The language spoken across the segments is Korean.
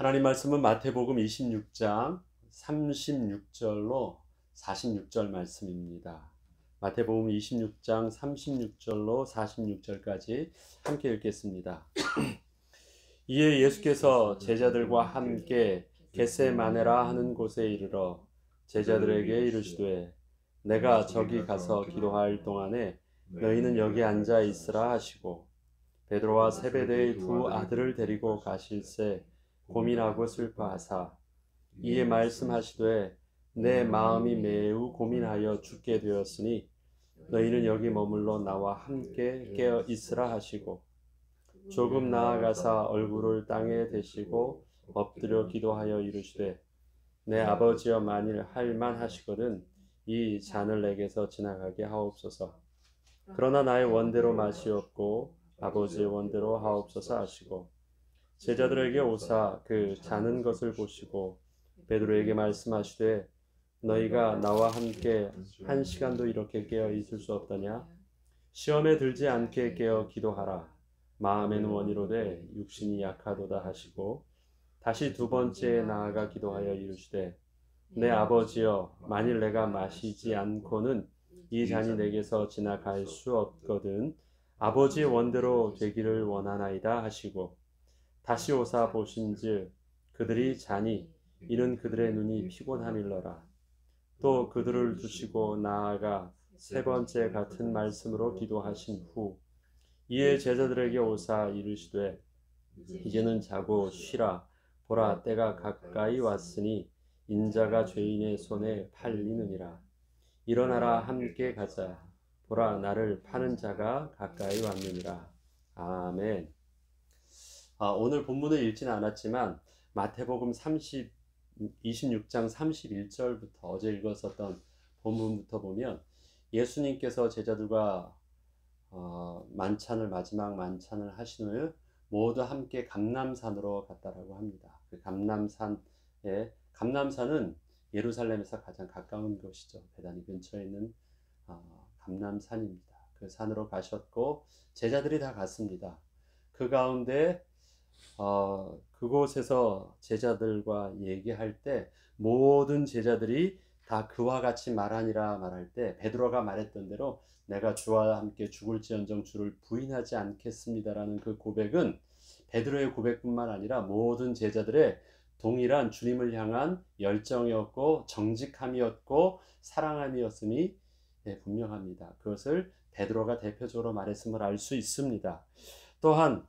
하나님 말씀은 마태복음 26장 36절로 46절 말씀입니다. 마태복음 26장 36절로 46절까지 함께 읽겠습니다. 이에 예수께서 제자들과 함께 겟세마네라 하는 곳에 이르러 제자들에게 이르시되 내가 저기 가서 기도할 동안에 너희는 여기 앉아 있으라 하시고 베드로와 세베대의 두 아들을 데리고 가실새 고민하고 슬퍼하사 이에 말씀하시되 내 마음이 매우 고민하여 죽게 되었으니 너희는 여기 머물러 나와 함께 깨어 있으라 하시고 조금 나아가사 얼굴을 땅에 대시고 엎드려 기도하여 이르시되 내 아버지여 만일 할만하시거든 이 잔을 내게서 지나가게 하옵소서. 그러나 나의 원대로 마시옵고 아버지의 원대로 하옵소서 하시고 제자들에게 오사 그 자는 것을 보시고 베드로에게 말씀하시되 너희가 나와 함께 한 시간도 이렇게 깨어 있을 수 없더냐? 시험에 들지 않게 깨어 기도하라. 마음에는 원이로되 육신이 약하도다 하시고 다시 두 번째 나아가 기도하여 이르시되 내 아버지여 만일 내가 마시지 않고는 이 잔이 내게서 지나갈 수 없거든 아버지의 원대로 되기를 원하나이다 하시고 다시 오사 보신즉 그들이 자니 이는 그들의 눈이 피곤함일러라. 또 그들을 두시고 나아가 세 번째 같은 말씀으로 기도하신 후 이에 제자들에게 오사 이르시되 이제는 자고 쉬라. 보라 때가 가까이 왔으니 인자가 죄인의 손에 팔리느니라. 일어나라 함께 가자. 보라 나를 파는 자가 가까이 왔느니라. 아멘. 오늘 본문을 읽지는 않았지만 마태복음 26장 31절부터 어제 읽었었던 본문부터 보면 예수님께서 제자들과 만찬을 마지막 만찬을 하신 후 모두 함께 감람산으로 갔다라고 합니다. 그 감람산은 예루살렘에서 가장 가까운 곳이죠. 베다니 근처에 있는 감람산입니다. 그 산으로 가셨고 제자들이 다 갔습니다. 그 가운데 그곳에서 제자들과 얘기할 때 모든 제자들이 다 그와 같이 말하니라 말할 때 베드로가 말했던 대로 내가 주와 함께 죽을지언정 주를 부인하지 않겠습니다라는 그 고백은 베드로의 고백뿐만 아니라 모든 제자들의 동일한 주님을 향한 열정이었고 정직함이었고 사랑함이었음이 분명합니다. 그것을 베드로가 대표적으로 말했음을 알 수 있습니다. 또한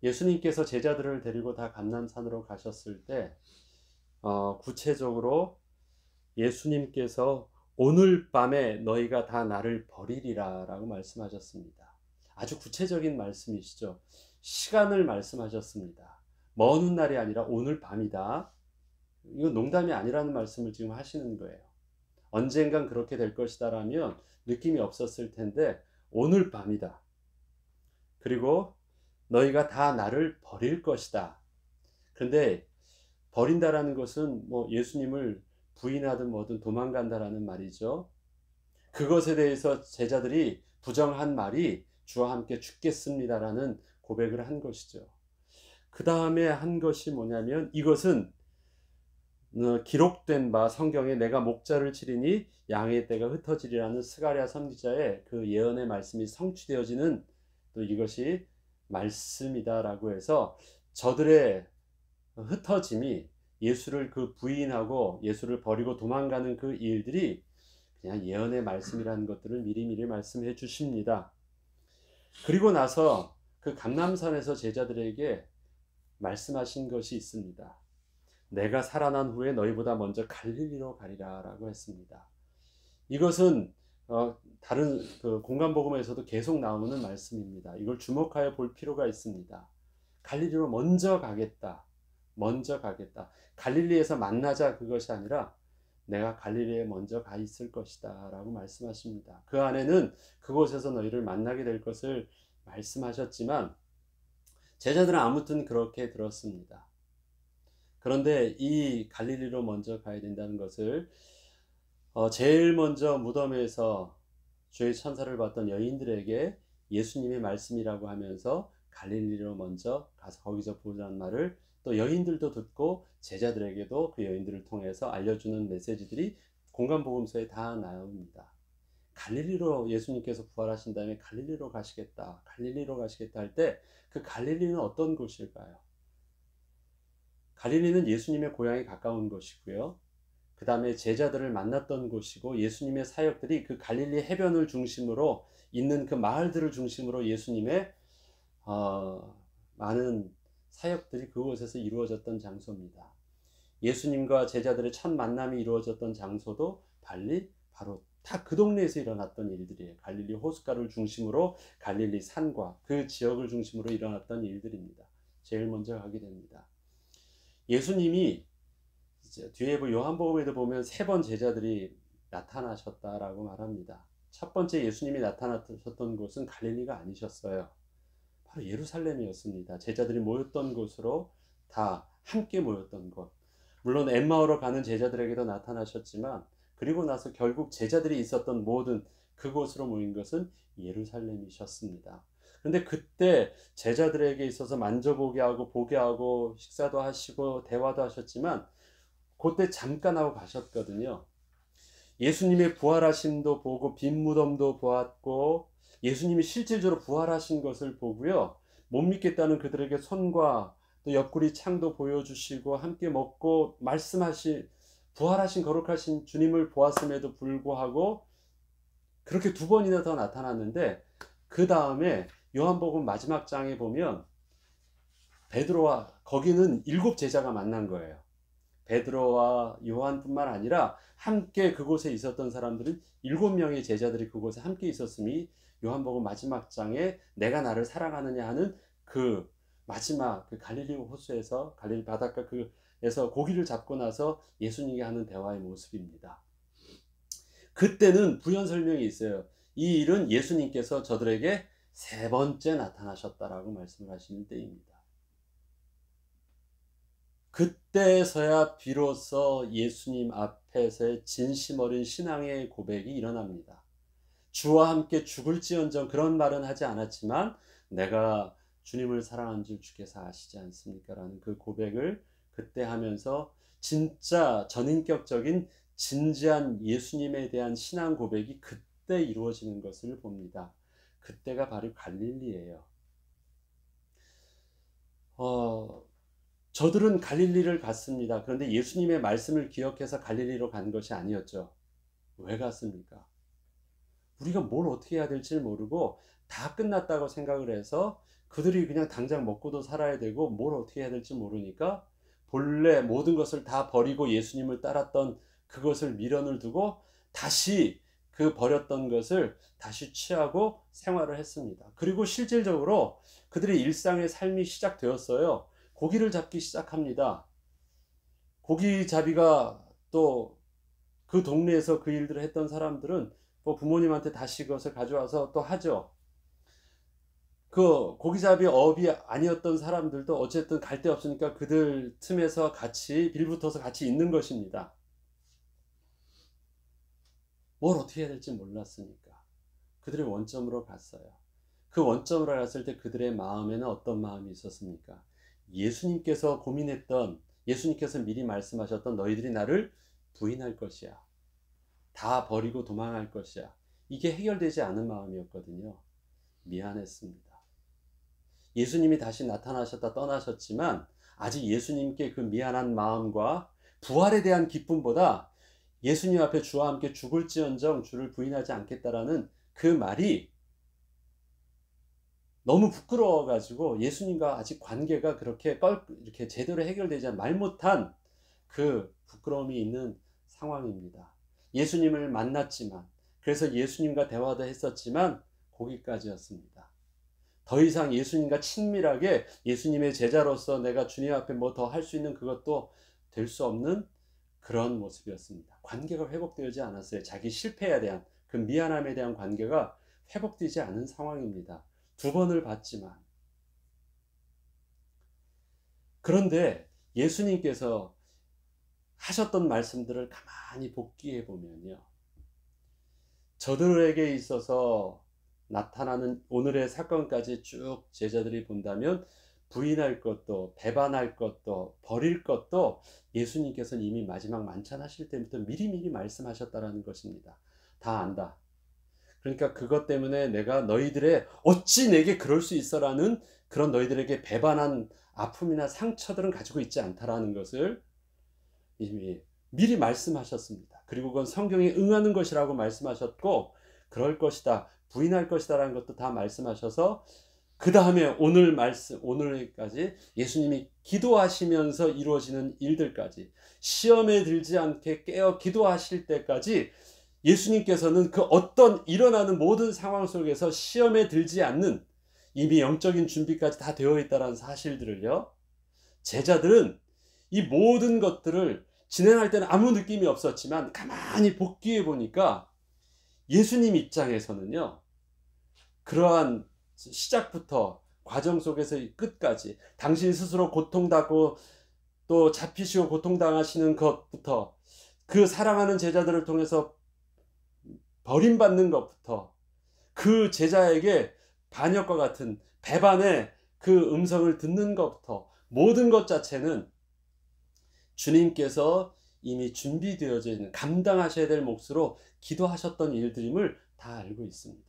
예수님께서 제자들을 데리고 다 감람산으로 가셨을 때 구체적으로 예수님께서 오늘 밤에 너희가 다 나를 버리리라 라고 말씀하셨습니다. 아주 구체적인 말씀이시죠. 시간을 말씀하셨습니다. 먼 훗날이 아니라 오늘 밤이다. 이건 농담이 아니라는 말씀을 지금 하시는 거예요. 언젠간 그렇게 될 것이다 라면 느낌이 없었을 텐데 오늘 밤이다. 그리고 너희가 다 나를 버릴 것이다. 그런데 버린다라는 것은 뭐 예수님을 부인하든 뭐든 도망간다라는 말이죠. 그것에 대해서 제자들이 부정한 말이 주와 함께 죽겠습니다라는 고백을 한 것이죠. 그 다음에 한 것이 뭐냐면 이것은 기록된 바 성경에 내가 목자를 치리니 양의 떼가 흩어지리라는 스가랴 선지자의 그 예언의 말씀이 성취되어지는 또 이것이 말씀이다라고 해서 저들의 흩어짐이 예수를 부인하고 예수를 버리고 도망가는 그 일들이 그냥 예언의 말씀이라는 것들을 미리미리 말씀해 주십니다. 그리고 나서 그 감람산에서 제자들에게 말씀하신 것이 있습니다. 내가 살아난 후에 너희보다 먼저 갈릴리로 가리라 라고 했습니다. 이것은 다른 공간복음에서도 계속 나오는 말씀입니다. 이걸 주목하여 볼 필요가 있습니다. 갈릴리로 먼저 가겠다. 갈릴리에서 만나자 그것이 아니라 내가 갈릴리에 먼저 가 있을 것이다 라고 말씀하십니다. 그 안에는 그곳에서 너희를 만나게 될 것을 말씀하셨지만 제자들은 아무튼 그렇게 들었습니다. 그런데 이 갈릴리로 먼저 가야 된다는 것을 제일 먼저 무덤에서 주의 천사를 봤던 여인들에게 예수님의 말씀이라고 하면서 갈릴리로 먼저 가서 거기서 보자는 말을 또 여인들도 듣고 제자들에게도 그 여인들을 통해서 알려주는 메시지들이 공간복음서에 다 나옵니다. 갈릴리로 예수님께서 부활하신 다음에 갈릴리로 가시겠다, 갈릴리로 가시겠다 할 때 그 갈릴리는 어떤 곳일까요? 갈릴리는 예수님의 고향에 가까운 곳이고요. 그 다음에 제자들을 만났던 곳이고, 예수님의 사역들이 그 갈릴리 해변을 중심으로 있는 그 마을들을 중심으로 예수님의 많은 사역들이 그곳에서 이루어졌던 장소입니다. 예수님과 제자들의 첫 만남이 이루어졌던 장소도 바로 다 그 동네에서 일어났던 일들이에요. 갈릴리 호숫가를 중심으로 갈릴리 산과 그 지역을 중심으로 일어났던 일들입니다. 제일 먼저 가게 됩니다. 예수님이 이제 뒤에 요한복음에도 보면 3번 제자들이 나타나셨다라고 말합니다. 첫 번째 예수님이 나타나셨던 곳은 갈릴리가 아니셨어요. 바로 예루살렘이었습니다. 제자들이 모였던 곳으로 다 함께 모였던 곳. 물론 엠마오로 가는 제자들에게도 나타나셨지만, 그리고 나서 결국 제자들이 있었던 모든 그곳으로 모인 것은 예루살렘이셨습니다. 그런데 그때 제자들에게 있어서 만져보게 하고 보게 하고 식사도 하시고 대화도 하셨지만, 그때 잠깐 하고 가셨거든요. 예수님의 부활하심도 보고 빈 무덤도 보았고, 예수님이 실질적으로 부활하신 것을 보고요, 못 믿겠다는 그들에게 손과 또 옆구리 창도 보여주시고 함께 먹고 부활하신 거룩하신 주님을 보았음에도 불구하고 그렇게 2번이나 더 나타났는데, 그 다음에 요한복음 마지막 장에 보면 베드로와 거기는 7 제자가 만난 거예요. 베드로와 요한뿐만 아니라 함께 그곳에 있었던 사람들은 7명의 제자들이 그곳에 함께 있었음이 요한복음 마지막 장에 내가 나를 사랑하느냐 하는 그 마지막 그 갈릴리 호수에서, 갈릴리 바닷가에서 고기를 잡고 나서 예수님이 하는 대화의 모습입니다. 그때는 부연 설명이 있어요. 이 일은 예수님께서 저들에게 3번째 나타나셨다라고 말씀을 하시는 때입니다. 그때서야 비로소 예수님 앞에서의 진심 어린 신앙의 고백이 일어납니다. 주와 함께 죽을지언정, 그런 말은 하지 않았지만 내가 주님을 사랑한 줄 주께서 아시지 않습니까? 라는 그 고백을 그때 하면서 진짜 전인격적인 진지한 예수님에 대한 신앙 고백이 그때 이루어지는 것을 봅니다. 그때가 바로 갈릴리예요. 저들은 갈릴리를 갔습니다. 그런데 예수님의 말씀을 기억해서 갈릴리로 간 것이 아니었죠. 왜 갔습니까? 우리가 뭘 어떻게 해야 될지 모르고 다 끝났다고 생각을 해서, 그들이 그냥 당장 먹고도 살아야 되고 뭘 어떻게 해야 될지 모르니까 본래 모든 것을 다 버리고 예수님을 따랐던 그것을 미련을 두고 다시 그 버렸던 것을 다시 취하고 생활을 했습니다. 그리고 실질적으로 그들의 일상의 삶이 시작되었어요. 고기를 잡기 시작합니다. 고기잡이가 또 그 동네에서 그 일들을 했던 사람들은 부모님한테 다시 그것을 가져와서 또 하죠. 그 고기잡이 업이 아니었던 사람들도 어쨌든 갈 데 없으니까 그들 틈에서 같이 빌붙어서 같이 있는 것입니다. 뭘 어떻게 해야 될지 몰랐으니까 그들의 원점으로 갔어요. 그 원점으로 갔을 때 그들의 마음에는 어떤 마음이 있었습니까? 예수님께서 예수님께서 미리 말씀하셨던 너희들이 나를 부인할 것이야, 다 버리고 도망할 것이야, 이게 해결되지 않은 마음이었거든요. 미안했습니다. 예수님이 다시 나타나셨다 떠나셨지만 아직 예수님께 그 미안한 마음과 부활에 대한 기쁨보다 예수님 앞에 주와 함께 죽을지언정 주를 부인하지 않겠다라는 그 말이 너무 부끄러워가지고 예수님과 아직 관계가 그렇게 이렇게 제대로 해결되지 말 못한 그 부끄러움이 있는 상황입니다. 예수님을 만났지만, 그래서 예수님과 대화도 했었지만 거기까지였습니다. 더 이상 예수님과 친밀하게 예수님의 제자로서 내가 주님 앞에 뭐 더 할 수 있는 그것도 될 수 없는 그런 모습이었습니다. 관계가 회복되지 않았어요. 자기 실패에 대한 그 미안함에 대한 관계가 회복되지 않은 상황입니다. 2번을 봤지만. 그런데 예수님께서 하셨던 말씀들을 가만히 복기해 보면요, 저들에게 있어서 나타나는 오늘의 사건까지 쭉 제자들이 본다면 부인할 것도 배반할 것도 버릴 것도 예수님께서는 이미 마지막 만찬하실 때부터 미리미리 말씀하셨다라는 것입니다. 다 안다. 그러니까 그것 때문에 내가 너희들의 어찌 내게 그럴 수 있어라는 그런 너희들에게 배반한 아픔이나 상처들은 가지고 있지 않다라는 것을 이미 미리 말씀하셨습니다. 그리고 그건 성경에 응하는 것이라고 말씀하셨고 그럴 것이다, 부인할 것이다 라는 것도 다 말씀하셔서 그 다음에 오늘까지 예수님이 기도하시면서 이루어지는 일들까지 시험에 들지 않게 깨어 기도하실 때까지 예수님께서는 그 어떤 일어나는 모든 상황 속에서 시험에 들지 않는 이미 영적인 준비까지 다 되어 있다는 사실들을요, 제자들은 이 모든 것들을 진행할 때는 아무 느낌이 없었지만 가만히 복귀해 보니까 예수님 입장에서는요, 그러한 시작부터 과정 속에서 끝까지 당신 스스로 고통당하고 또 잡히시고 고통당하시는 것부터 그 사랑하는 제자들을 통해서 버림받는 것부터 그 제자에게 반역과 같은 배반의 그 음성을 듣는 것부터 모든 것 자체는 주님께서 이미 준비되어져 있는 감당하셔야 될 몫으로 기도하셨던 일들임을 다 알고 있습니다.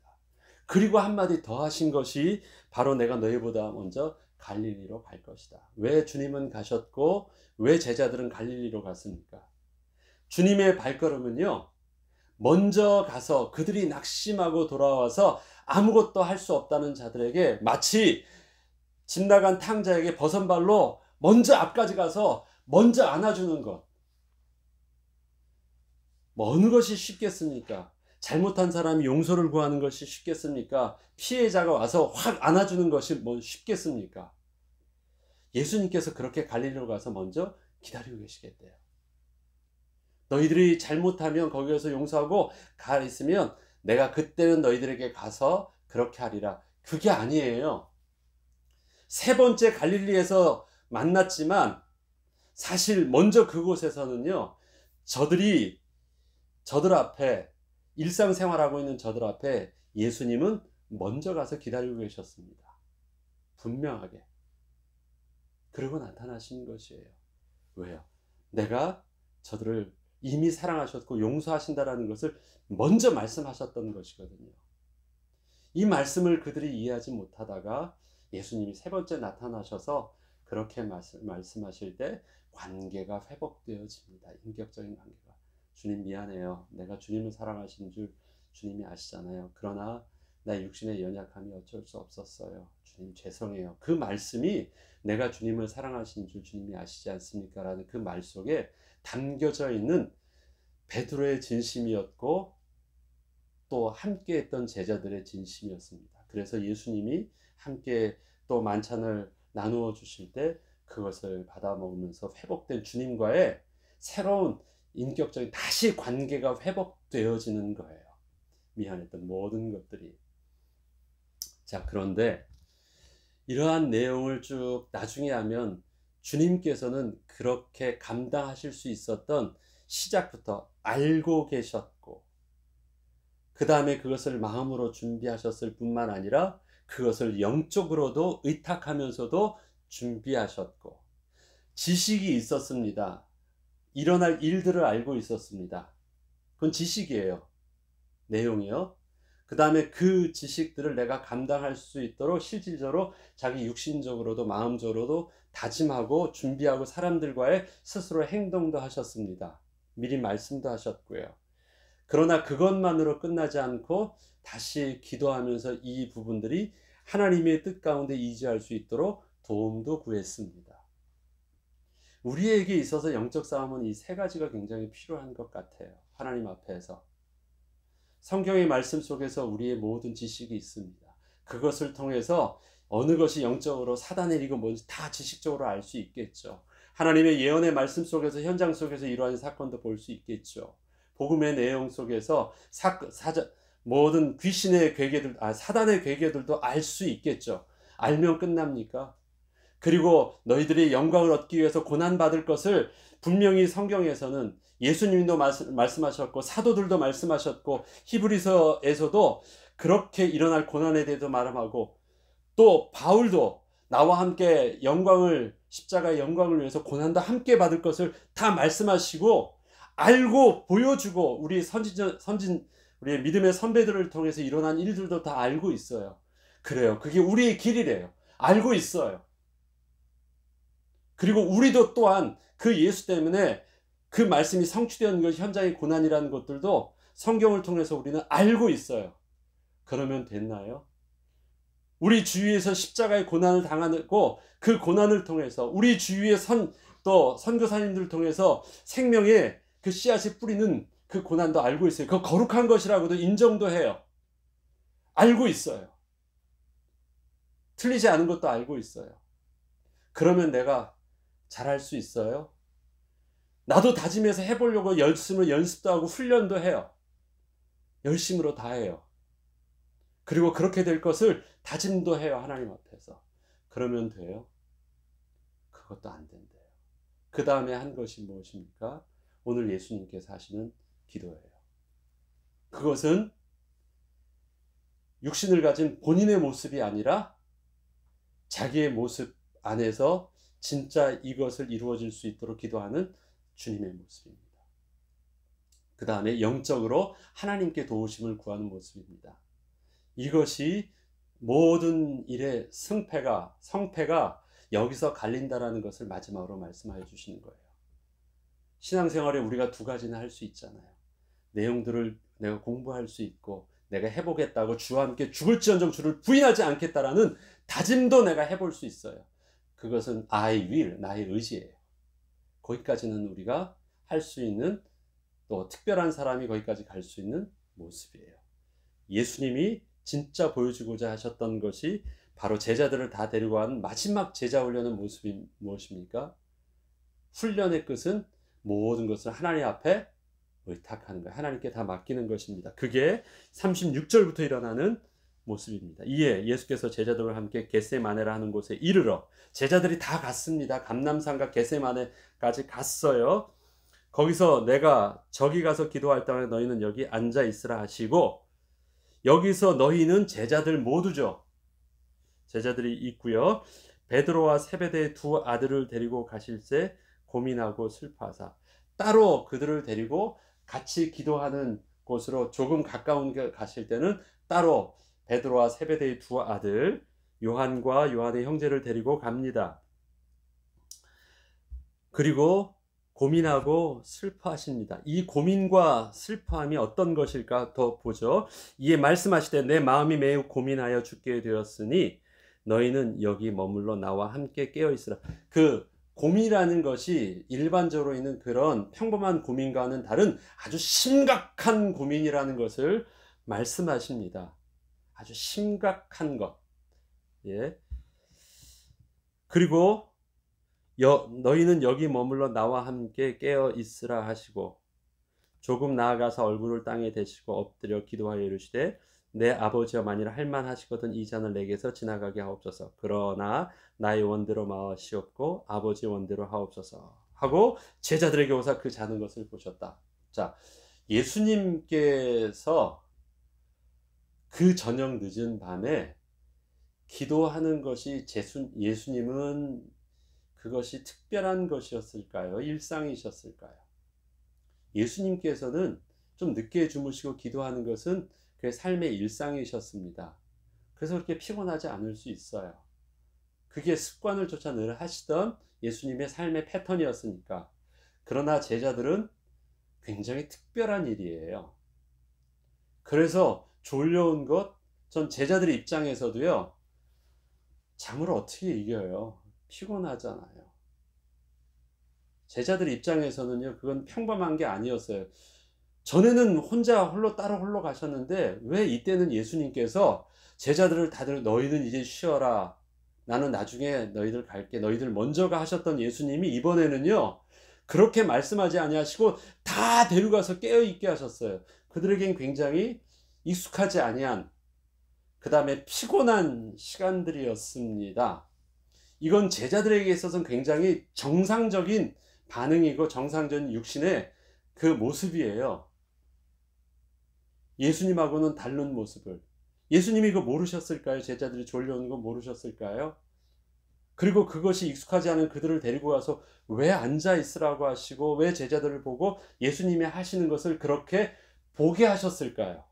그리고 한마디 더 하신 것이 바로 내가 너희보다 먼저 갈릴리로 갈 것이다. 왜 주님은 가셨고 왜 제자들은 갈릴리로 갔습니까? 주님의 발걸음은요, 먼저 가서 그들이 낙심하고 돌아와서 아무것도 할 수 없다는 자들에게 마치 집 나간 탕자에게 버선발로 먼저 앞까지 가서 먼저 안아주는 것. 뭐 어느 것이 쉽겠습니까? 잘못한 사람이 용서를 구하는 것이 쉽겠습니까? 피해자가 와서 확 안아주는 것이 뭐 쉽겠습니까? 예수님께서 그렇게 갈릴리로 가서 먼저 기다리고 계시겠대요. 너희들이 잘못하면 거기에서 용서하고 가 있으면 내가 그때는 너희들에게 가서 그렇게 하리라. 그게 아니에요. 세 번째 갈릴리에서 만났지만 사실 먼저 그곳에서는요, 저들 앞에 일상생활하고 있는 저들 앞에 예수님은 먼저 가서 기다리고 계셨습니다. 분명하게. 그리고 나타나신 것이에요. 왜요? 내가 저들을 이미 사랑하셨고 용서하신다라는 것을 먼저 말씀하셨던 것이거든요. 이 말씀을 그들이 이해하지 못하다가 예수님이 세 번째 나타나셔서 그렇게 말씀하실 때 관계가 회복되어집니다. 인격적인 관계가. 주님 미안해요. 내가 주님을 사랑하신 줄 주님이 아시잖아요. 그러나 나 육신의 연약함이 어쩔 수 없었어요. 주님 죄송해요. 그 말씀이 내가 주님을 사랑하신 줄 주님이 아시지 않습니까? 라는 그 말 속에 담겨져 있는 베드로의 진심이었고 또 함께 했던 제자들의 진심이었습니다. 그래서 예수님이 함께 또 만찬을 나누어 주실 때 그것을 받아 먹으면서 회복된 주님과의 새로운 인격적인 다시 관계가 회복되어지는 거예요. 미안했던 모든 것들이. 자, 그런데 이러한 내용을 쭉 나중에 하면 주님께서는 그렇게 감당하실 수 있었던 시작부터 알고 계셨고 그 다음에 그것을 마음으로 준비하셨을 뿐만 아니라 그것을 영적으로도 의탁하면서도 준비하셨고 지식이 있었습니다. 일어날 일들을 알고 있었습니다. 그건 지식이에요. 내용이요. 그 다음에 그 지식들을 내가 감당할 수 있도록 실질적으로 자기 육신적으로도 마음적으로도 다짐하고 준비하고 사람들과의 스스로 행동도 하셨습니다. 미리 말씀도 하셨고요. 그러나 그것만으로 끝나지 않고 다시 기도하면서 이 부분들이 하나님의 뜻 가운데 이지할 수 있도록 도움도 구했습니다. 우리에게 있어서 영적 싸움은 이 세 가지가 굉장히 필요한 것 같아요. 하나님 앞에서. 성경의 말씀 속에서 우리의 모든 지식이 있습니다. 그것을 통해서 어느 것이 영적으로 사단의 일이고 뭔지 다 지식적으로 알 수 있겠죠. 하나님의 예언의 말씀 속에서 현장 속에서 이러한 사건도 볼 수 있겠죠. 복음의 내용 속에서 모든 귀신의 괴계들, 사단의 괴계들도 알 수 있겠죠. 알면 끝납니까? 그리고 너희들이 영광을 얻기 위해서 고난받을 것을 분명히 성경에서는 예수님도 말씀하셨고 사도들도 말씀하셨고 히브리서에서도 그렇게 일어날 고난에 대해서 말하고 또 바울도 나와 함께 십자가의 영광을 위해서 고난도 함께 받을 것을 다 말씀하시고 알고 보여주고 우리의 믿음의 선배들을 통해서 일어난 일들도 다 알고 있어요. 그래요. 그게 우리의 길이래요. 알고 있어요. 그리고 우리도 또한 그 예수 때문에 그 말씀이 성취되는 것이 현장의 고난이라는 것들도 성경을 통해서 우리는 알고 있어요. 그러면 됐나요? 우리 주위에서 십자가의 고난을 당하고 그 고난을 통해서 우리 주위의 또 선교사님들을 통해서 생명의 그 씨앗이 뿌리는 그 고난도 알고 있어요. 그 거룩한 것이라고도 인정도 해요. 알고 있어요. 틀리지 않은 것도 알고 있어요. 그러면 내가 잘할 수 있어요? 나도 다짐해서 해보려고 연습도 하고 훈련도 해요. 열심으로 다 해요. 그리고 그렇게 될 것을 다짐도 해요. 하나님 앞에서. 그러면 돼요? 그것도 안 된대요. 그 다음에 한 것이 무엇입니까? 오늘 예수님께서 하시는 기도예요. 그것은 육신을 가진 본인의 모습이 아니라 자기의 모습 안에서 진짜 이것을 이루어질 수 있도록 기도하는 주님의 모습입니다. 그 다음에 영적으로 하나님께 도우심을 구하는 모습입니다. 이것이 모든 일의 성패가 여기서 갈린다라는 것을 마지막으로 말씀해 주시는 거예요. 신앙생활에 우리가 두 가지는 할 수 있잖아요. 내용들을 내가 공부할 수 있고 내가 해보겠다고 주와 함께 죽을지언정 주를 부인하지 않겠다라는 다짐도 내가 해볼 수 있어요. 그것은 I will, 나의 의지예요. 거기까지는 우리가 할 수 있는, 또 특별한 사람이 거기까지 갈 수 있는 모습이에요. 예수님이 진짜 보여주고자 하셨던 것이 바로 제자들을 다 데리고 간 마지막 제자 훈련의 모습이 무엇입니까? 훈련의 끝은 모든 것을 하나님 앞에 의탁하는 거예요. 하나님께 다 맡기는 것입니다. 그게 36절부터 일어나는 모습입니다. 이에 예수께서 제자들과 함께 겟세마네라 하는 곳에 이르러, 제자들이 다 갔습니다. 감람산과 겟세마네까지 갔어요. 거기서 내가 저기 가서 기도할 때마다 너희는 여기 앉아 있으라 하시고, 여기서 너희는 제자들 모두죠. 제자들이 있고요. 베드로와 세베대의 두 아들을 데리고 가실새 고민하고 슬퍼하사, 따로 그들을 데리고 같이 기도하는 곳으로 조금 가까운 데 가실 때는 따로 베드로와 세베대의 두 아들 요한과 요한의 형제를 데리고 갑니다. 그리고 고민하고 슬퍼하십니다. 이 고민과 슬퍼함이 어떤 것일까 더 보죠. 이에 말씀하시되 내 마음이 매우 고민하여 죽게 되었으니 너희는 여기 머물러 나와 함께 깨어 있으라. 그 고민이라는 것이 일반적으로 있는 그런 평범한 고민과는 다른 아주 심각한 고민이라는 것을 말씀하십니다. 아주 심각한 것. 예. 그리고 너희는 여기 머물러 나와 함께 깨어 있으라 하시고, 조금 나아가서 얼굴을 땅에 대시고 엎드려 기도하여 이르시되 내 아버지여 만일 할만하시거든 이 잔을 내게서 지나가게 하옵소서. 그러나 나의 원대로 마시옵고 아버지 원대로 하옵소서 하고 제자들에게 오사 그 자는 것을 보셨다. 자, 예수님께서 그 저녁 늦은 밤에 기도하는 것이 예수님은 그것이 특별한 것이었을까요? 일상이셨을까요? 예수님께서는 좀 늦게 주무시고 기도하는 것은 그의 삶의 일상이셨습니다. 그래서 그렇게 피곤하지 않을 수 있어요. 그게 습관을 조차 늘 하시던 예수님의 삶의 패턴이었으니까. 그러나 제자들은 굉장히 특별한 일이에요. 그래서 졸려온 것, 전 제자들 입장에서도요, 잠을 어떻게 이겨요? 피곤하잖아요. 제자들 입장에서는요, 그건 평범한 게 아니었어요. 전에는 따로 홀로 가셨는데 왜 이때는 예수님께서 제자들을 다들 너희는 이제 쉬어라, 나는 나중에 너희들 갈게, 너희들 먼저 가 하셨던 예수님이 이번에는요 그렇게 말씀하지 아니하시고 다 데려가서 깨어있게 하셨어요. 그들에겐 굉장히 익숙하지 아니한, 그 다음에 피곤한 시간들이었습니다. 이건 제자들에게 있어서는 굉장히 정상적인 반응이고 정상적인 육신의 그 모습이에요. 예수님하고는 다른 모습을. 예수님이 이거 모르셨을까요? 제자들이 졸려오는 거 모르셨을까요? 그리고 그것이 익숙하지 않은 그들을 데리고 가서 왜 앉아 있으라고 하시고 왜 제자들을 보고 예수님이 하시는 것을 그렇게 보게 하셨을까요?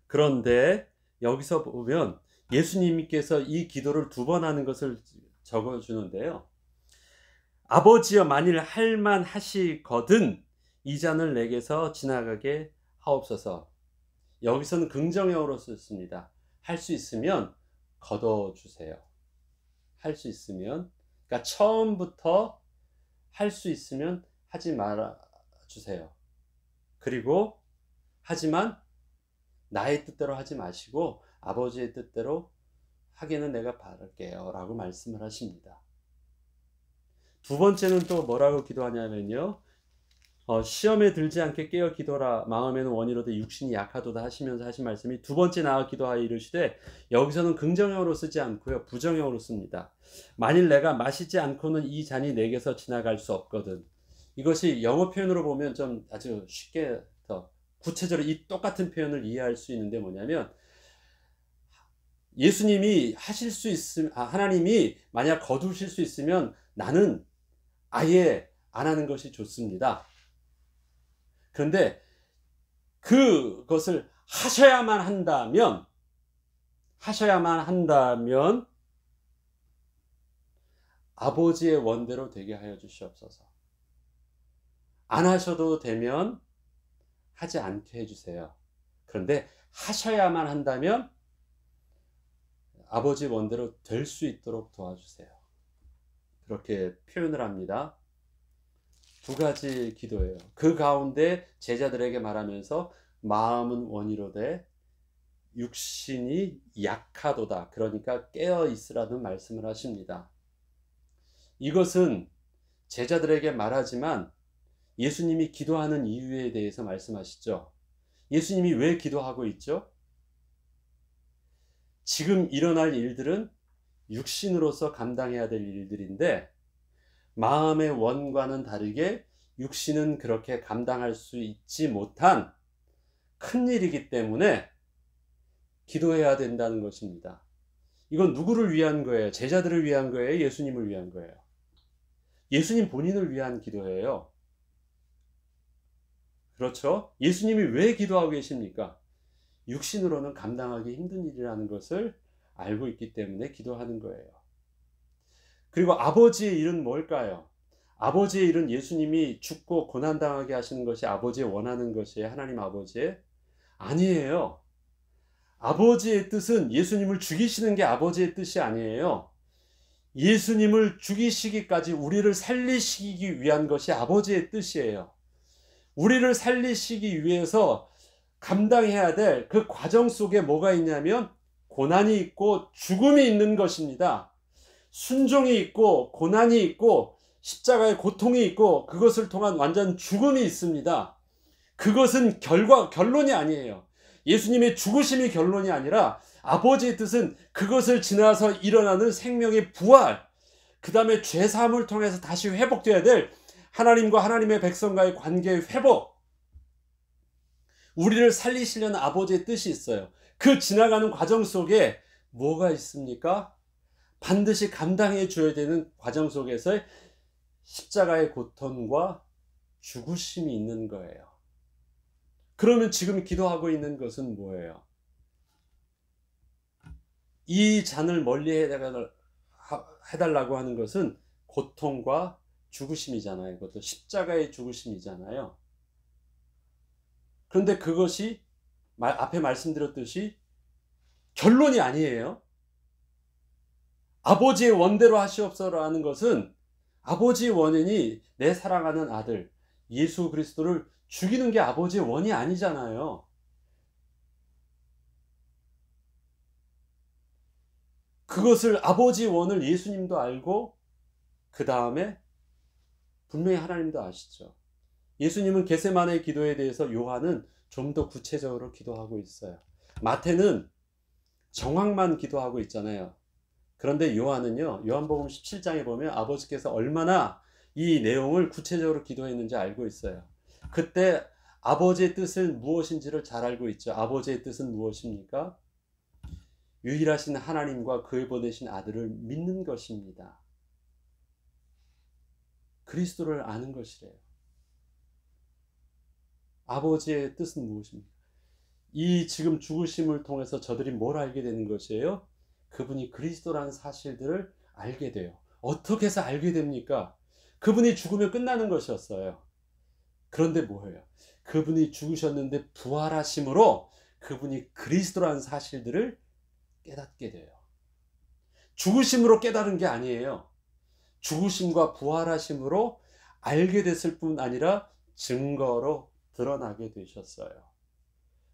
그런데 여기서 보면 예수님께서 이 기도를 2번 하는 것을 적어 주는데요. 아버지여 만일 할 만하시거든 이 잔을 내게서 지나가게 하옵소서. 여기서는 긍정형으로 썼습니다. 할 수 있으면 거둬 주세요. 할 수 있으면, 그러니까 처음부터 할 수 있으면 하지 말아 주세요. 그리고 하지만 나의 뜻대로 하지 마시고 아버지의 뜻대로 하기는 내가 바랄게요 라고 말씀을 하십니다. 2번째는 또 뭐라고 기도하냐면요, 시험에 들지 않게 깨어 기도라 마음에는 원이로되 육신이 약하도다 하시면서 하신 말씀이 2번째 나아 기도하여 이르시되, 여기서는 긍정형으로 쓰지 않고요 부정형으로 씁니다. 만일 내가 마시지 않고는 이 잔이 내게서 지나갈 수 없거든. 이것이 영어 표현으로 보면 좀 아주 쉽게 더 구체적으로 이 똑같은 표현을 이해할 수 있는데 뭐냐면, 예수님이 하실 수 있으면, 하나님이 만약 거두실 수 있으면 나는 아예 안 하는 것이 좋습니다. 그런데 그것을 하셔야만 한다면 아버지의 원대로 되게 하여 주시옵소서. 안 하셔도 되면 하지 않게 해주세요. 그런데 하셔야만 한다면 아버지 원대로 될 수 있도록 도와주세요. 그렇게 표현을 합니다. 2가지 기도예요. 그 가운데 제자들에게 말하면서 마음은 원이로되 육신이 약하도다. 그러니까 깨어 있으라는 말씀을 하십니다. 이것은 제자들에게 말하지만 예수님이 기도하는 이유에 대해서 말씀하시죠. 예수님이 왜 기도하고 있죠? 지금 일어날 일들은 육신으로서 감당해야 될 일들인데 마음의 원과는 다르게 육신은 그렇게 감당할 수 있지 못한 큰 일이기 때문에 기도해야 된다는 것입니다. 이건 누구를 위한 거예요? 제자들을 위한 거예요? 예수님을 위한 거예요? 예수님 본인을 위한 기도예요. 그렇죠? 예수님이 왜 기도하고 계십니까? 육신으로는 감당하기 힘든 일이라는 것을 알고 있기 때문에 기도하는 거예요. 그리고 아버지의 일은 뭘까요? 아버지의 일은 예수님이 죽고 고난당하게 하시는 것이 아버지의 원하는 것이에요? 하나님 아버지의? 아니에요. 아버지의 뜻은 예수님을 죽이시는 게 아버지의 뜻이 아니에요. 예수님을 죽이시기까지 우리를 살리시기 위한 것이 아버지의 뜻이에요. 우리를 살리시기 위해서 감당해야 될 그 과정 속에 뭐가 있냐면 고난이 있고 죽음이 있는 것입니다. 순종이 있고 고난이 있고 십자가의 고통이 있고 그것을 통한 완전 죽음이 있습니다. 그것은 결론이 아니에요. 예수님의 죽으심이 결론이 아니라 아버지의 뜻은 그것을 지나서 일어나는 생명의 부활, 그 다음에 죄사함을 통해서 다시 회복되어야 될 하나님과 하나님의 백성과의 관계의 회복, 우리를 살리시려는 아버지의 뜻이 있어요. 그 지나가는 과정 속에 뭐가 있습니까? 반드시 감당해 줘야 되는 과정 속에서의 십자가의 고통과 죽으심이 있는 거예요. 그러면 지금 기도하고 있는 것은 뭐예요? 이 잔을 멀리 해달라고 하는 것은 고통과 죽으심이잖아요. 그것도 십자가의 죽으심이잖아요. 그런데 그것이 앞에 말씀드렸듯이 결론이 아니에요. 아버지의 원대로 하시옵소서라는 것은 아버지의 원인이 내 사랑하는 아들 예수 그리스도를 죽이는 게 아버지의 원이 아니잖아요. 그것을 아버지의 원을 예수님도 알고 그 다음에 분명히 하나님도 아시죠. 예수님은 겟세마네 기도에 대해서 요한은 좀 더 구체적으로 기도하고 있어요. 마태는 정황만 기도하고 있잖아요. 그런데 요한은요, 요한복음 17장에 보면 아버지께서 얼마나 이 내용을 구체적으로 기도했는지 알고 있어요. 그때 아버지의 뜻은 무엇인지를 잘 알고 있죠. 아버지의 뜻은 무엇입니까? 유일하신 하나님과 그의 보내신 아들을 믿는 것입니다. 그리스도를 아는 것이래요. 아버지의 뜻은 무엇입니까? 이 지금 죽으심을 통해서 저들이 뭘 알게 되는 것이에요? 그분이 그리스도라는 사실들을 알게 돼요. 어떻게 해서 알게 됩니까? 그분이 죽으면 끝나는 것이었어요. 그런데 뭐예요? 그분이 죽으셨는데 부활하심으로 그분이 그리스도라는 사실들을 깨닫게 돼요. 죽으심으로 깨달은 게 아니에요. 죽으심과 부활하심으로 알게 됐을 뿐 아니라 증거로 드러나게 되셨어요.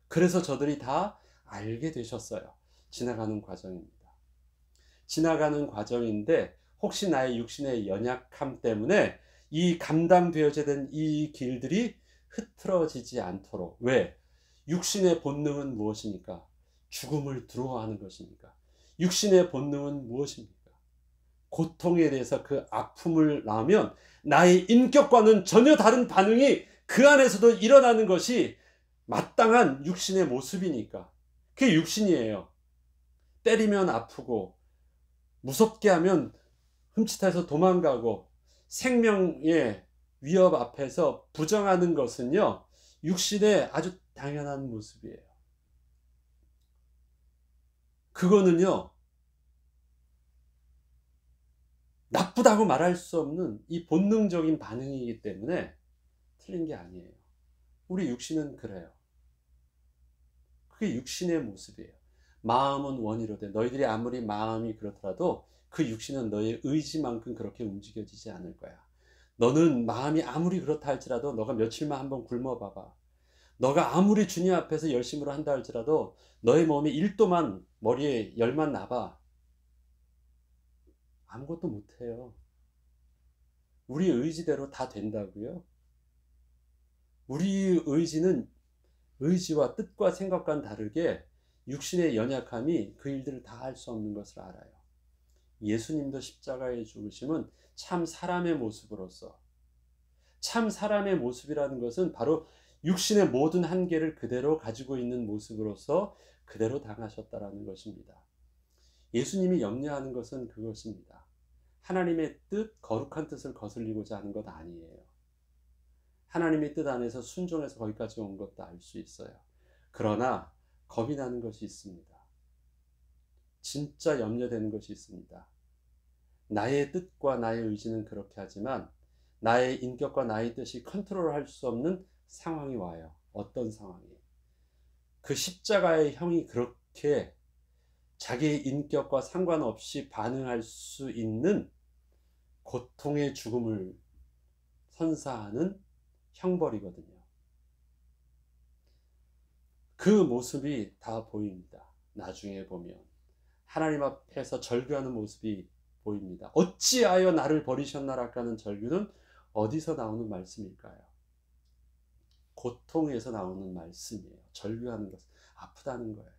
그래서 저들이 다 알게 되셨어요. 지나가는 과정입니다. 지나가는 과정인데 혹시 나의 육신의 연약함 때문에 이 감당되어져야 된 이 길들이 흐트러지지 않도록. 왜? 육신의 본능은 무엇입니까? 죽음을 두려워하는 것입니까? 육신의 본능은 무엇입니까? 고통에 대해서 그 아픔을 낳으면 나의 인격과는 전혀 다른 반응이 그 안에서도 일어나는 것이 마땅한 육신의 모습이니까. 그게 육신이에요. 때리면 아프고 무섭게 하면 흠칫해서 도망가고 생명의 위협 앞에서 부정하는 것은요, 육신의 아주 당연한 모습이에요. 그거는요, 나쁘다고 말할 수 없는 이 본능적인 반응이기 때문에 틀린 게 아니에요. 우리 육신은 그래요. 그게 육신의 모습이에요. 마음은 원이로되 너희들이 아무리 마음이 그렇더라도 그 육신은 너의 의지만큼 그렇게 움직여지지 않을 거야. 너는 마음이 아무리 그렇다 할지라도 너가 며칠만 한번 굶어봐봐. 너가 아무리 주님 앞에서 열심으로 한다 할지라도 너의 몸이 1도만 머리에 열만 나봐. 아무것도 못해요. 우리 의지대로 다 된다고요? 우리 의지는 의지와 뜻과 생각과는 다르게 육신의 연약함이 그 일들을 다 할 수 없는 것을 알아요. 예수님도 십자가에 죽으심은 참 사람의 모습으로서, 참 사람의 모습이라는 것은 바로 육신의 모든 한계를 그대로 가지고 있는 모습으로서 그대로 당하셨다라는 것입니다. 예수님이 염려하는 것은 그것입니다. 하나님의 뜻, 거룩한 뜻을 거슬리고자 하는 것 아니에요. 하나님의 뜻 안에서 순종해서 거기까지 온 것도 알 수 있어요. 그러나 겁이 나는 것이 있습니다. 진짜 염려되는 것이 있습니다. 나의 뜻과 나의 의지는 그렇게 하지만 나의 인격과 나의 뜻이 컨트롤할 수 없는 상황이 와요. 어떤 상황이? 그 십자가의 형이 그렇게 자기의 인격과 상관없이 반응할 수 있는 고통의 죽음을 선사하는 형벌이거든요. 그 모습이 다 보입니다. 나중에 보면 하나님 앞에서 절규하는 모습이 보입니다. 어찌하여 나를 버리셨나라는 절규는 어디서 나오는 말씀일까요? 고통에서 나오는 말씀이에요. 절규하는 것은 아프다는 거예요.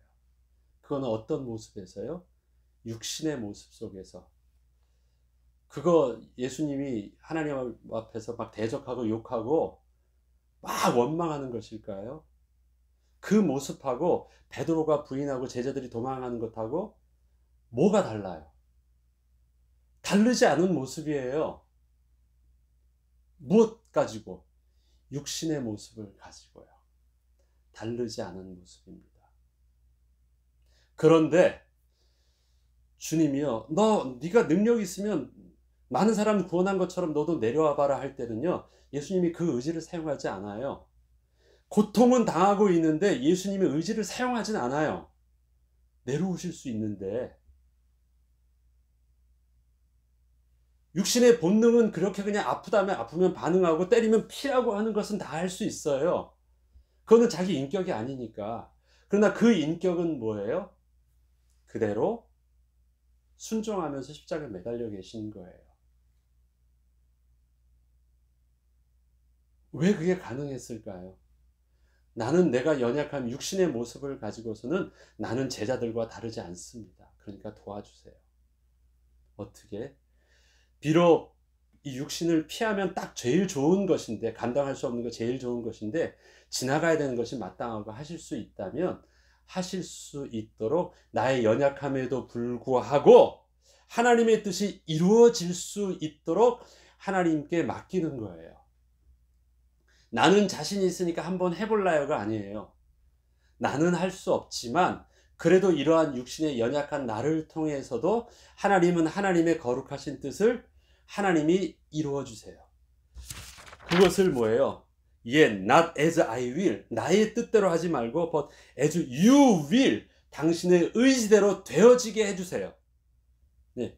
그건 어떤 모습에서요? 육신의 모습 속에서. 그거 예수님이 하나님 앞에서 막 대적하고 욕하고 막 원망하는 것일까요? 그 모습하고 베드로가 부인하고 제자들이 도망하는 것하고 뭐가 달라요? 다르지 않은 모습이에요. 무엇 가지고? 육신의 모습을 가지고요. 다르지 않은 모습입니다. 그런데 주님이요, 네가 능력 있으면 많은 사람 구원한 것처럼 너도 내려와 봐라 할 때는요, 예수님이 그 의지를 사용하지 않아요. 고통은 당하고 있는데 예수님의 의지를 사용하진 않아요. 내려오실 수 있는데. 육신의 본능은 그렇게 그냥 아프다면 아프면 반응하고 때리면 피하고 하는 것은 다 할 수 있어요. 그거는 자기 인격이 아니니까. 그러나 그 인격은 뭐예요? 그대로 순종하면서 십자가에 매달려 계신 거예요. 왜 그게 가능했을까요? 나는 내가 연약한 육신의 모습을 가지고서는 나는 제자들과 다르지 않습니다. 그러니까 도와주세요. 어떻게? 비록 이 육신을 피하면 딱 제일 좋은 것인데, 감당할 수 없는 거 제일 좋은 것인데 지나가야 되는 것이 마땅하고 하실 수 있다면 하실 수 있도록 나의 연약함에도 불구하고 하나님의 뜻이 이루어질 수 있도록 하나님께 맡기는 거예요. 나는 자신이 있으니까 한번 해볼라요가 아니에요. 나는 할 수 없지만 그래도 이러한 육신의 연약한 나를 통해서도 하나님은 하나님의 거룩하신 뜻을 하나님이 이루어 주세요. 그것을 뭐예요? not as I will, 나의 뜻대로 하지 말고 but as you will, 당신의 의지대로 되어지게 해주세요. 네.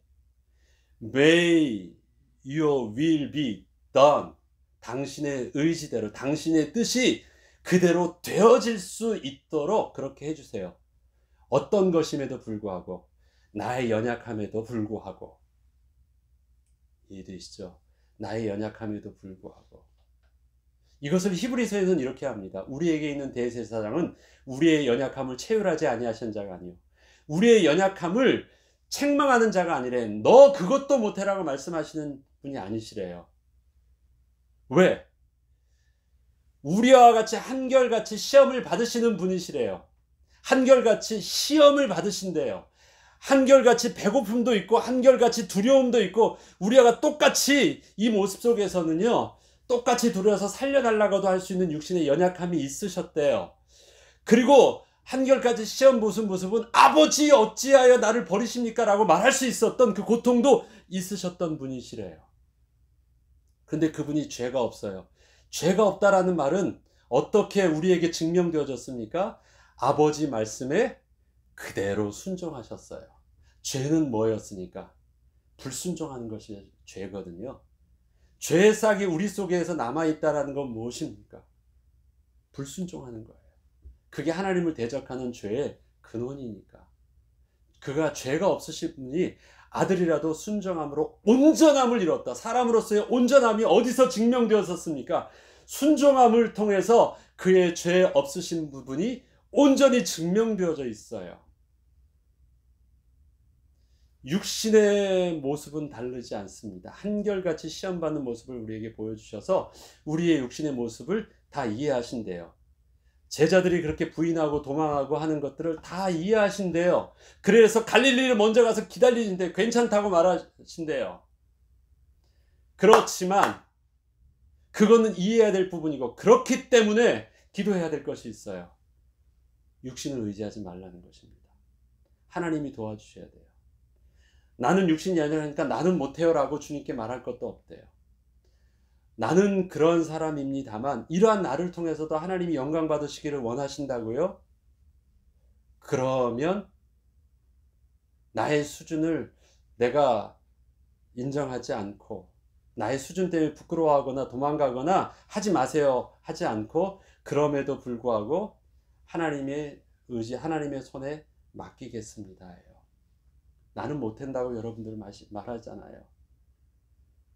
May your will be done, 당신의 의지대로, 당신의 뜻이 그대로 되어질 수 있도록 그렇게 해주세요. 어떤 것임에도 불구하고, 나의 연약함에도 불구하고. 이해되시죠? 나의 연약함에도 불구하고. 이것을 히브리서에서는 이렇게 합니다. 우리에게 있는 대제사장은 우리의 연약함을 체휼하지 아니하신 자가 아니요, 우리의 연약함을 책망하는 자가 아니래. 너 그것도 못해라고 말씀하시는 분이 아니시래요. 왜? 우리와 같이 한결같이 시험을 받으시는 분이시래요. 한결같이 시험을 받으신대요. 한결같이 배고픔도 있고 한결같이 두려움도 있고, 우리와 똑같이 이 모습 속에서는요, 똑같이 두려워서 살려달라고도 할 수 있는 육신의 연약함이 있으셨대요. 그리고 한결같이 시험 모습은 아버지 어찌하여 나를 버리십니까? 라고 말할 수 있었던 그 고통도 있으셨던 분이시래요. 근데 그분이 죄가 없어요. 죄가 없다라는 말은 어떻게 우리에게 증명되어졌습니까? 아버지 말씀에 그대로 순종하셨어요. 죄는 뭐였습니까? 불순종하는 것이 죄거든요. 죄의 싹이 우리 속에서 남아있다는 건 무엇입니까? 불순종하는 거예요. 그게 하나님을 대적하는 죄의 근원이니까. 그가 죄가 없으신 분이 아들이라도 순종함으로 온전함을 이뤘다. 사람으로서의 온전함이 어디서 증명되었었습니까? 순종함을 통해서 그의 죄 없으신 부분이 온전히 증명되어져 있어요. 육신의 모습은 다르지 않습니다. 한결같이 시험받는 모습을 우리에게 보여주셔서 우리의 육신의 모습을 다 이해하신대요. 제자들이 그렇게 부인하고 도망하고 하는 것들을 다 이해하신대요. 그래서 갈릴리를 먼저 가서 기다리는데 괜찮다고 말하신대요. 그렇지만 그거는 이해해야 될 부분이고, 그렇기 때문에 기도해야 될 것이 있어요. 육신을 의지하지 말라는 것입니다. 하나님이 도와주셔야 돼요. 나는 육신이 아니라니까 나는 못해요 라고 주님께 말할 것도 없대요. 나는 그런 사람입니다만 이러한 나를 통해서도 하나님이 영광 받으시기를 원하신다고요? 그러면 나의 수준을 내가 인정하지 않고, 나의 수준 때문에 부끄러워하거나 도망가거나 하지 마세요 하지 않고, 그럼에도 불구하고 하나님의 의지, 하나님의 손에 맡기겠습니다. 나는 못한다고 여러분들 말하잖아요.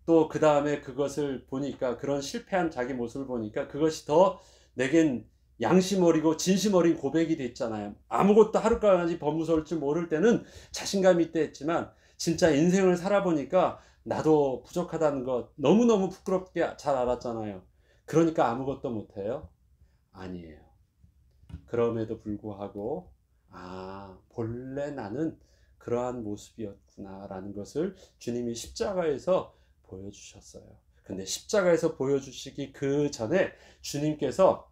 또 그 다음에 그것을 보니까, 그런 실패한 자기 모습을 보니까 그것이 더 내겐 양심 어리고 진심 어린 고백이 됐잖아요. 아무것도 하루까지 범무서울 줄 모를 때는 자신감 있다 했지만, 진짜 인생을 살아보니까 나도 부족하다는 것 너무너무 부끄럽게 잘 알았잖아요. 그러니까 아무것도 못해요? 아니에요. 그럼에도 불구하고 본래 나는 그러한 모습이었구나 라는 것을 주님이 십자가에서 보여주셨어요. 근데 십자가에서 보여주시기 그 전에 주님께서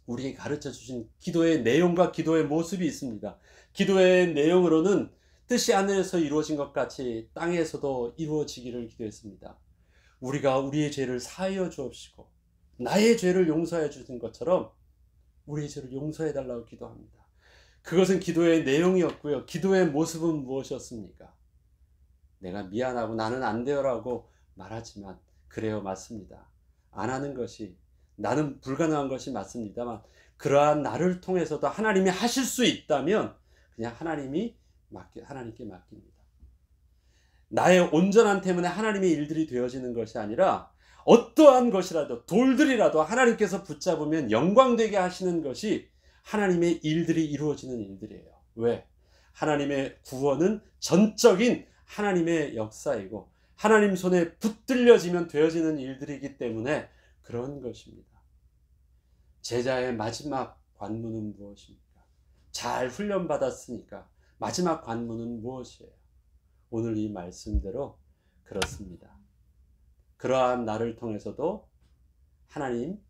우리에게 가르쳐 주신 기도의 내용과 기도의 모습이 있습니다. 기도의 내용으로는 뜻이 하늘에서 이루어진 것 같이 땅에서도 이루어지기를 기도했습니다. 우리가 우리의 죄를 사하여 주옵시고 나의 죄를 용서해 주신 것처럼 우리의 죄를 용서해 달라고 기도합니다. 그것은 기도의 내용이었고요. 기도의 모습은 무엇이었습니까? 내가 미안하고 나는 안 돼요라고 말하지만, 그래요, 맞습니다. 안 하는 것이, 나는 불가능한 것이 맞습니다만, 그러한 나를 통해서도 하나님이 하실 수 있다면 그냥 하나님께 맡깁니다. 나의 온전함 때문에 하나님의 일들이 되어지는 것이 아니라 어떠한 것이라도, 돌들이라도 하나님께서 붙잡으면 영광되게 하시는 것이 하나님의 일들이 이루어지는 일들이에요. 왜? 하나님의 구원은 전적인 하나님의 역사이고 하나님 손에 붙들려지면 되어지는 일들이기 때문에 그런 것입니다. 제자의 마지막 관문은 무엇입니까? 잘 훈련받았으니까 마지막 관문은 무엇이에요? 오늘 이 말씀대로 그렇습니다. 그러한 나를 통해서도 하나님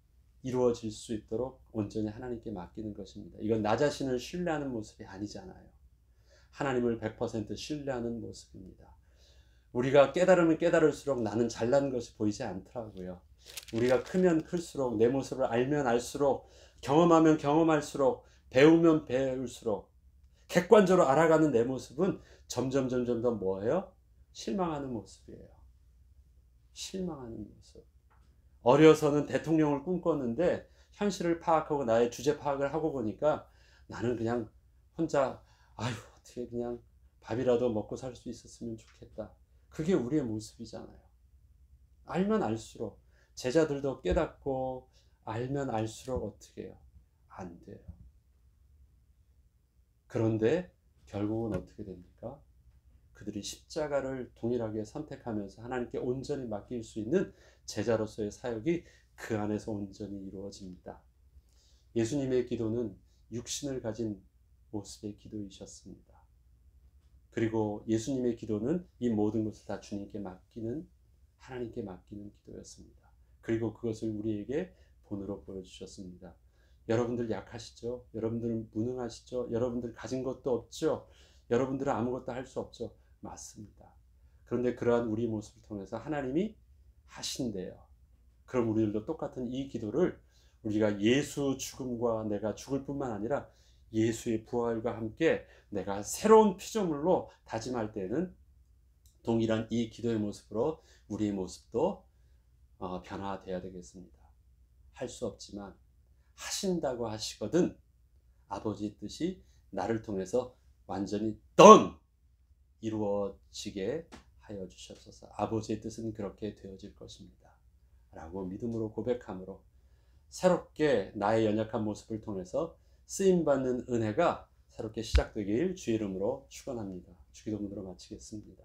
이루어질 수 있도록 온전히 하나님께 맡기는 것입니다. 이건 나 자신을 신뢰하는 모습이 아니잖아요. 하나님을 100% 신뢰하는 모습입니다. 우리가 깨달으면 깨달을수록 나는 잘난 것이 보이지 않더라고요. 우리가 크면 클수록, 내 모습을 알면 알수록, 경험하면 경험할수록, 배우면 배울수록 객관적으로 알아가는 내 모습은 점점 더 뭐예요? 실망하는 모습이에요. 실망하는 모습. 어려서는 대통령을 꿈꿨는데 현실을 파악하고 나의 주제 파악을 하고 보니까 나는 그냥 혼자 아유 어떻게 그냥 밥이라도 먹고 살 수 있었으면 좋겠다. 그게 우리의 모습이잖아요. 알면 알수록, 제자들도 깨닫고 알면 알수록 어떻게 해요? 안 돼요. 그런데 결국은 어떻게 됩니까? 그들이 십자가를 동일하게 선택하면서 하나님께 온전히 맡길 수 있는 제자로서의 사역이 그 안에서 온전히 이루어집니다. 예수님의 기도는 육신을 가진 모습의 기도이셨습니다. 그리고 예수님의 기도는 이 모든 것을 다 주님께 맡기는, 하나님께 맡기는 기도였습니다. 그리고 그것을 우리에게 본으로 보여주셨습니다. 여러분들 약하시죠? 여러분들은 무능하시죠? 여러분들 가진 것도 없죠? 여러분들은 아무것도 할 수 없죠? 맞습니다. 그런데 그러한 우리 모습을 통해서 하나님이 하신대요. 그럼 우리들도 똑같은 이 기도를 우리가 예수 죽음과 내가 죽을 뿐만 아니라 예수의 부활과 함께 내가 새로운 피조물로 다짐할 때는 동일한 이 기도의 모습으로 우리의 모습도 변화되어야 되겠습니다. 할 수 없지만 하신다고 하시거든 아버지 뜻이 나를 통해서 완전히 done! 이루어지게 하여 주시옵소서. 아버지의 뜻은 그렇게 되어질 것입니다. 라고 믿음으로 고백함으로 새롭게 나의 연약한 모습을 통해서 쓰임받는 은혜가 새롭게 시작되길 주의 이름으로 축원합니다. 주기도문으로 마치겠습니다.